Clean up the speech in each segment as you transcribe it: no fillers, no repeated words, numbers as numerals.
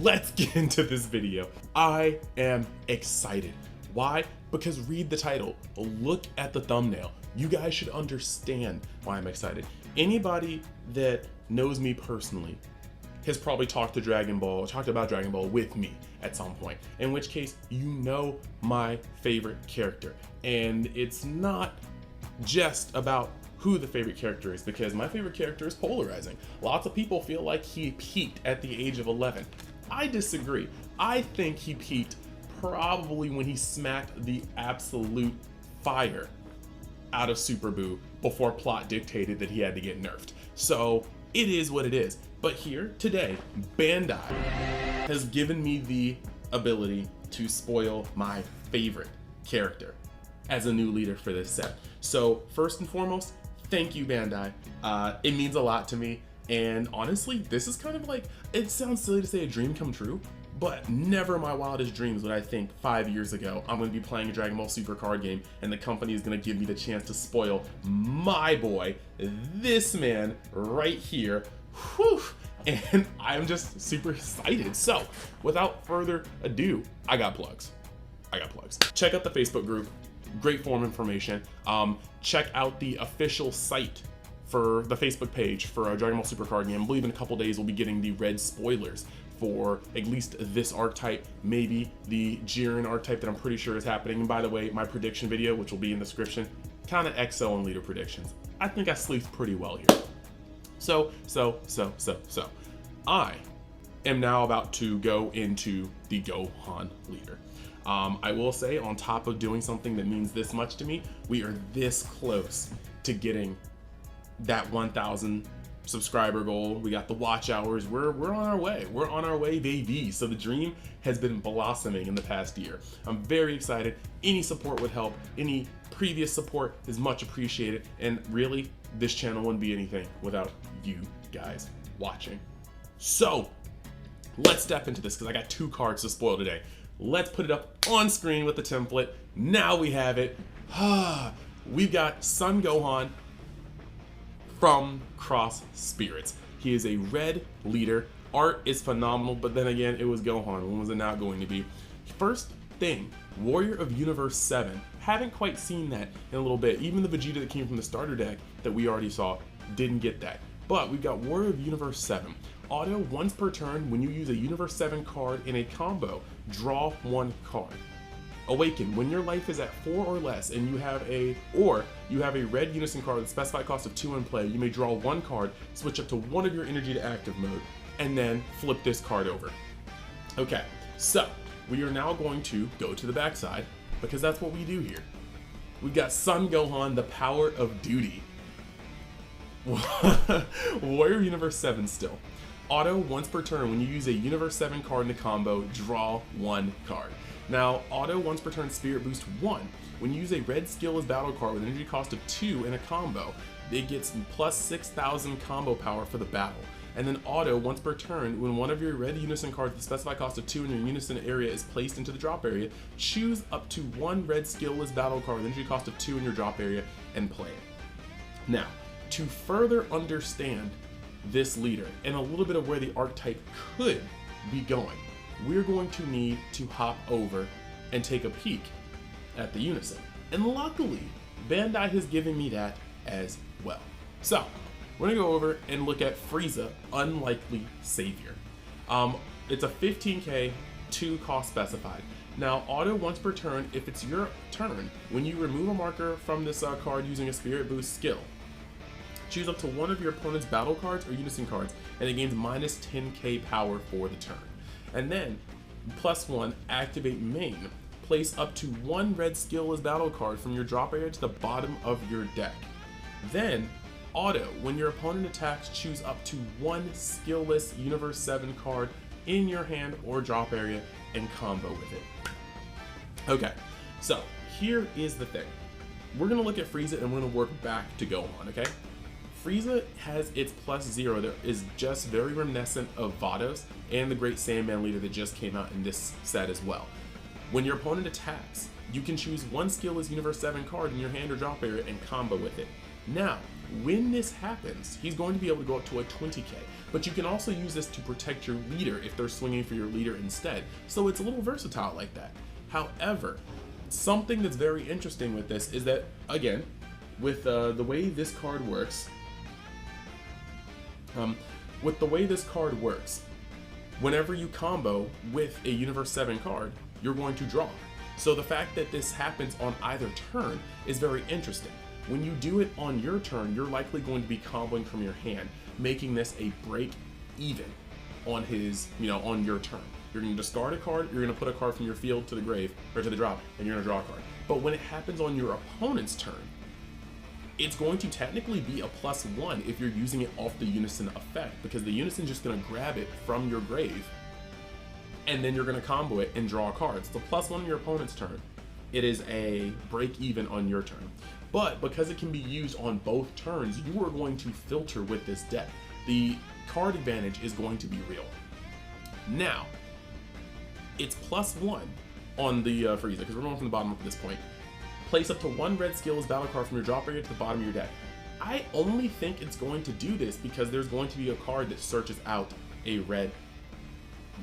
Let's get into this video. I am excited. Why? Because read the title, look at the thumbnail. You guys should understand why I'm excited. Anybody that knows me personally has probably talked about Dragon Ball with me at some point, in which case you know my favorite character. And it's not just about who the favorite character is, because my favorite character is polarizing. Lots of people feel like he peaked at the age of 11. I disagree. I think he peaked probably when he smacked the absolute fire out of Super Buu before plot dictated that he had to get nerfed. So it is what it is. But here today, Bandai has given me the ability to spoil my favorite character as a new leader for this set. So first and foremost, thank you, Bandai. It means a lot to me. And honestly, this is kind of like, it sounds silly to say a dream come true, but never in my wildest dreams would I think 5 years ago I'm going to be playing a Dragon Ball Super card game and the company is going to give me the chance to spoil my boy, this man right here. Whew. And I'm just super excited. So without further ado, I got plugs. Check out the Facebook group. Great forum information. Check out the official site for the Facebook page for a Dragon Ball Super card game. I believe in a couple days we'll be getting the red spoilers for at least this archetype, maybe the Jiren archetype that I'm pretty sure is happening. And by the way, my prediction video, which will be in the description, kind of XO and leader predictions. I think I slept pretty well here. So, I am now about to go into the Gohan leader. I will say, on top of doing something that means this much to me, we are this close to getting that 1,000 subscriber goal. We got the watch hours. We're on our way. We're on our way, baby. So the dream has been blossoming in the past year. I'm very excited. Any support would help. Any previous support is much appreciated. And really, this channel wouldn't be anything without you guys watching. So let's step into this because I got 2 cards to spoil today. Let's put it up on screen with the template. Now we have it. We've got Son Gohan from Cross Spirits. He is a red leader. Art is phenomenal, but then again, it was Gohan. When was it not going to be? First thing, Warrior of Universe 7. Haven't quite seen that in a little bit. Even the Vegeta that came from the starter deck that we already saw didn't get that. But we've got Warrior of Universe 7. Auto once per turn when you use a Universe 7 card in a combo, draw 1 card. Awaken when your life is at 4 or less and you have a red unison card with a specified cost of 2 in play, you may draw 1 card, switch up to 1 of your energy to active mode, and then flip this card over. Okay, so we are now going to go to the backside because that's what we do here. We've got Son Gohan, the power of duty. Warrior Universe 7 still. Auto once per turn when you use a Universe 7 card in a combo, draw 1 card. Now, auto once per turn Spirit Boost 1. When you use a red skill as battle card with energy cost of 2 in a combo, it gets plus 6,000 combo power for the battle. And then auto once per turn, when one of your red unison cards with a specified cost of 2 in your unison area is placed into the drop area, choose up to 1 red skill as battle card with energy cost of 2 in your drop area and play it. Now, to further understand this leader and a little bit of where the archetype could be going, we're going to need to hop over and take a peek at the unison. And luckily, Bandai has given me that as well. So, we're gonna go over and look at Frieza, Unlikely Savior. It's a 15k, 2 cost specified. Now, auto once per turn, if it's your turn, when you remove a marker from this card using a Spirit Boost skill, choose up to 1 of your opponent's battle cards or unison cards, and it gains minus 10k power for the turn. And then, +1, activate main. Place up to 1 red skill as battle card from your drop area to the bottom of your deck. Then, auto, when your opponent attacks, choose up to 1 skillless Universe 7 card in your hand or drop area and combo with it. Okay, so here is the thing. We're gonna look at Frieza and we're gonna work back to Gohan, okay? Frieza has its +0 that is just very reminiscent of Vados and the Great Sandman leader that just came out in this set as well. When your opponent attacks, you can choose 1 skill as Universe 7 card in your hand or drop area and combo with it. Now, when this happens, he's going to be able to go up to a 20k, but you can also use this to protect your leader if they're swinging for your leader instead. So it's a little versatile like that. However, something that's very interesting with this is that, again, with the way this card works, whenever you combo with a Universe 7 card, you're going to draw. So the fact that this happens on either turn is very interesting. When you do it on your turn, you're likely going to be comboing from your hand, making this a break even on his, on your turn. You're going to discard a card, you're going to put a card from your field to the grave, or to the drop, and you're going to draw a card. But when it happens on your opponent's turn, it's going to technically be a +1 if you're using it off the Unison effect, because the Unison's just going to grab it from your grave, and then you're going to combo it and draw cards. It's a +1 on your opponent's turn. It is a break even on your turn. But because it can be used on both turns, you are going to filter with this deck. The card advantage is going to be real. Now, it's +1 on the Frieza, because we're going from the bottom up at this point. Place up to 1 red skills battle card from your drop area to the bottom of your deck. I only think it's going to do this because there's going to be a card that searches out a red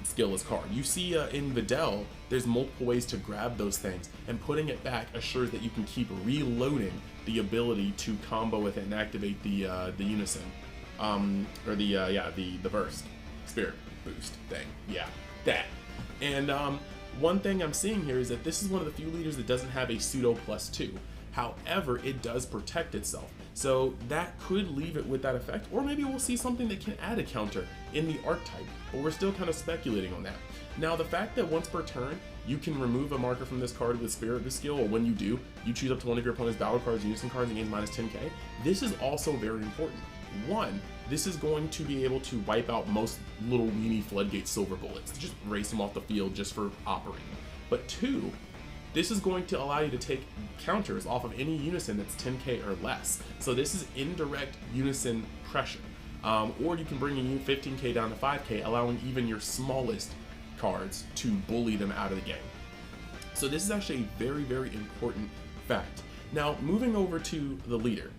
skillless card. You see in Videl, there's multiple ways to grab those things, and putting it back assures that you can keep reloading the ability to combo with it and activate the Unison, or the burst, spirit boost thing. Yeah, that. And one thing I'm seeing here is that this is one of the few leaders that doesn't have a pseudo +2. However, it does protect itself. So that could leave it with that effect, or maybe we'll see something that can add a counter in the archetype, but we're still kind of speculating on that. Now, the fact that once per turn, you can remove a marker from this card with Spirit Boost skill, or when you do, you choose up to one of your opponent's battle cards, Unison cards, and gains -10k. This is also very important. One, this is going to be able to wipe out most little weenie Floodgate Silver Bullets, just race them off the field just for operating. But two, this is going to allow you to take counters off of any Unison that's 10k or less. So this is indirect Unison pressure. Or you can bring in 15k down to 5k, allowing even your smallest cards to bully them out of the game. So this is actually a very, very important fact. Now, moving over to the leader,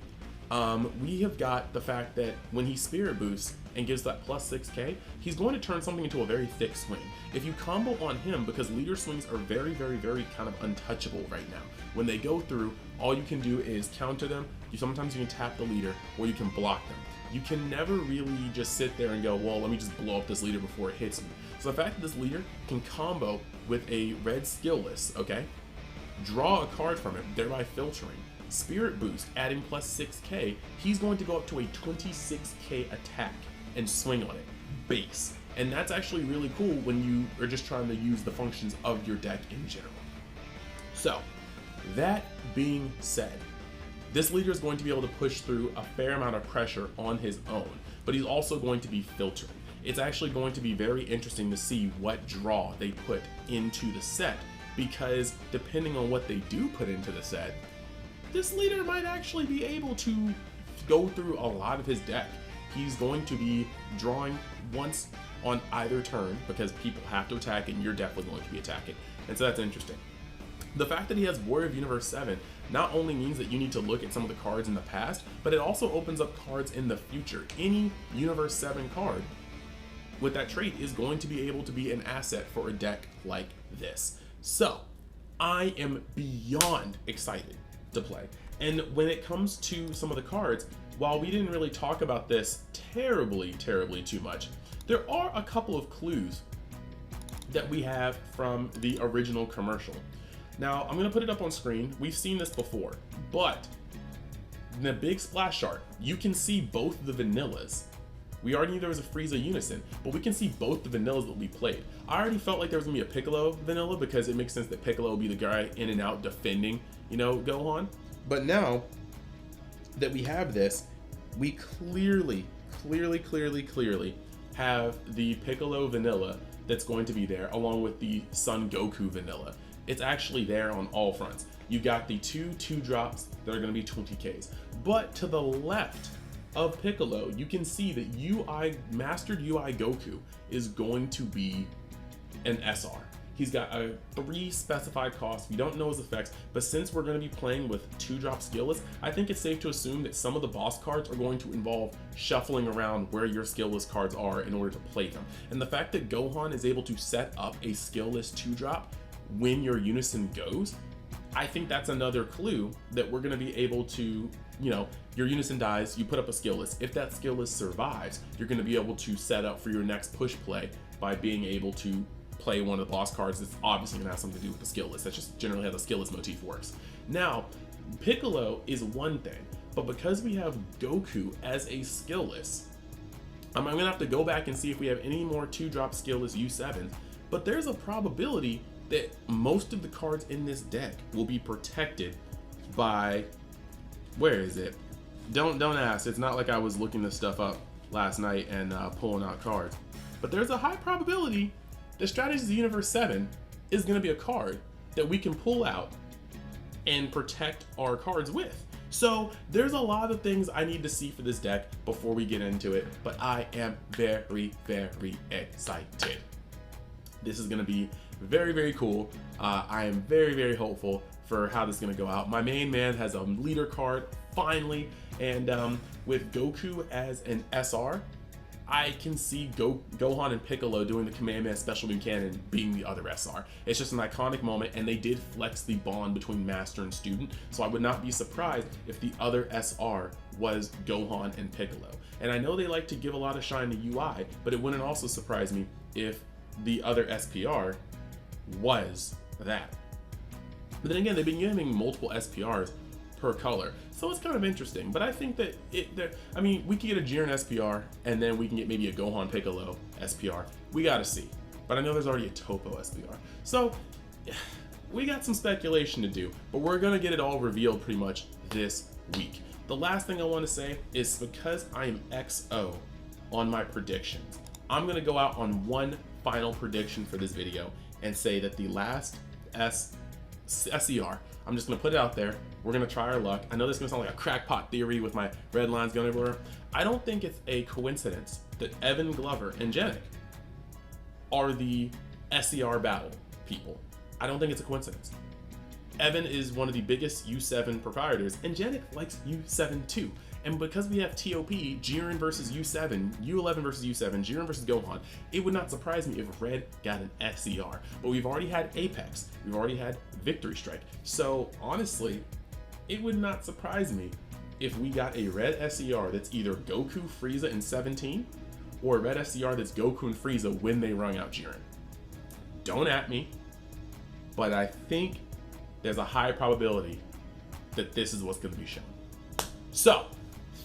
we have got the fact that when he Spirit Boosts and gives that +6k, he's going to turn something into a very thick swing. If you combo on him, because leader swings are very, very, very kind of untouchable right now. When they go through, all you can do is counter them. Sometimes you can tap the leader, or you can block them. You can never really just sit there and go, well, let me just blow up this leader before it hits me. So the fact that this leader can combo with a red skillless, okay, draw a card from it, thereby filtering, Spirit Boost, adding +6k, he's going to go up to a 26k attack and swing on it, base. And that's actually really cool when you are just trying to use the functions of your deck in general. So, that being said, this leader is going to be able to push through a fair amount of pressure on his own, but he's also going to be filtering. It's actually going to be very interesting to see what draw they put into the set, because depending on what they do put into the set, this leader might actually be able to go through a lot of his deck. He's going to be drawing once on either turn, because people have to attack and you're definitely going to be attacking. And so that's interesting. The fact that he has Warrior of Universe 7 not only means that you need to look at some of the cards in the past, but it also opens up cards in the future. Any Universe 7 card with that trait is going to be able to be an asset for a deck like this. So, I am beyond excited to play. And when it comes to some of the cards, while we didn't really talk about this terribly too much, there are a couple of clues that we have from the original commercial. Now, I'm going to put it up on screen. We've seen this before, but in the big splash art, you can see both the vanillas. We already knew there was a Frieza Unison, but we can see both the vanillas that we played. I already felt like there was going to be a Piccolo vanilla, because it makes sense that Piccolo will be the guy in and out defending, Gohan. But now that we have this, we clearly have the Piccolo vanilla that's going to be there, along with the Son Goku vanilla. It's actually there on all fronts. You got the two drops that are going to be 20Ks. But to the left of Piccolo, you can see that Mastered UI Goku is going to be an SR. He's got a 3 specified costs. We don't know his effects, but since we're going to be playing with 2-drop skillless, I think it's safe to assume that some of the boss cards are going to involve shuffling around where your skillless cards are in order to play them. And the fact that Gohan is able to set up a skillless 2-drop when your unison goes, I think that's another clue that we're going to be able to, you know, your unison dies, you put up a skillless. If that skillless survives, you're going to be able to set up for your next push play by being able to play one of the boss cards that's obviously gonna have something to do with the skillless. That's just generally how the skillless motif works. Now, Piccolo is one thing, but because we have Goku as a skillless, I'm gonna have to go back and see if we have any more 2-drop skillless U7s, but there's a probability that most of the cards in this deck will be protected by, where is it? Don't ask, it's not like I was looking this stuff up last night and pulling out cards, but there's a high probability the Strategies Universe 7 is going to be a card that we can pull out and protect our cards with. So there's a lot of things I need to see for this deck before we get into it, but I am very, very excited. This is going to be very, very cool. I am very, very hopeful for how this is going to go out. My main man has a leader card, finally, and with Goku as an SR, I can see Gohan and Piccolo doing the Kamehameha Special Beam Cannon being the other SR. It's just an iconic moment, and they did flex the bond between master and student, so I would not be surprised if the other SR was Gohan and Piccolo. And I know they like to give a lot of shine to UI, but it wouldn't also surprise me if the other SPR was that. But then again, they've been giving multiple SPRs per color, so it's kind of interesting. But I think that I mean, we could get a Jiren SPR, and then we can get maybe a Gohan Piccolo SPR. We gotta see. But I know there's already a Topo SPR, so we got some speculation to do. But we're gonna get it all revealed pretty much this week. The last thing I want to say is, because I am XO on my predictions, I'm gonna go out on one final prediction for this video and say that the last SER, I'm just gonna put it out there, we're gonna try our luck. I know this is gonna sound like a crackpot theory with my red lines going everywhere. I don't think it's a coincidence that Evan Glover and Janik are the SER battle people. I don't think it's a coincidence. Evan is one of the biggest U7 proprietors, and Janik likes U7 too. And because we have TOP, Jiren versus U7, U11 versus U7, Jiren versus Gohan, it would not surprise me if Red got an SER. But we've already had Apex, we've already had Victory Strike. So honestly, it would not surprise me if we got a Red SER that's either Goku, Frieza in 17, or a Red SER that's Goku and Frieza when they rung out Jiren. Don't at me, but I think there's a high probability that this is what's going to be shown. So,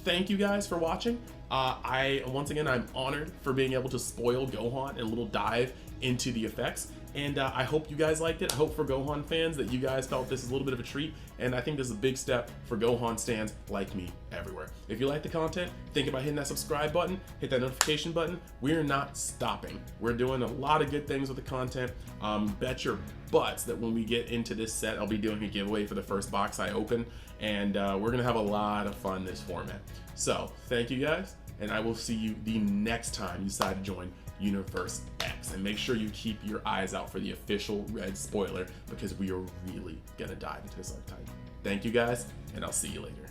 thank you guys for watching. Once again, I'm honored for being able to spoil Gohan and a little dive into the effects. And I hope you guys liked it. I hope for Gohan fans that you guys felt this is a little bit of a treat. And I think this is a big step for Gohan stans like me everywhere. If you like the content, think about hitting that subscribe button, hit that notification button. We're not stopping. We're doing a lot of good things with the content. Bet your butts that when we get into this set, I'll be doing a giveaway for the first box I open. And we're gonna have a lot of fun this format. So thank you guys, and I will see you the next time you decide to join Universe X. And make sure you keep your eyes out for the official Red spoiler, because we are really gonna dive into this archetype. Thank you guys, and I'll see you later.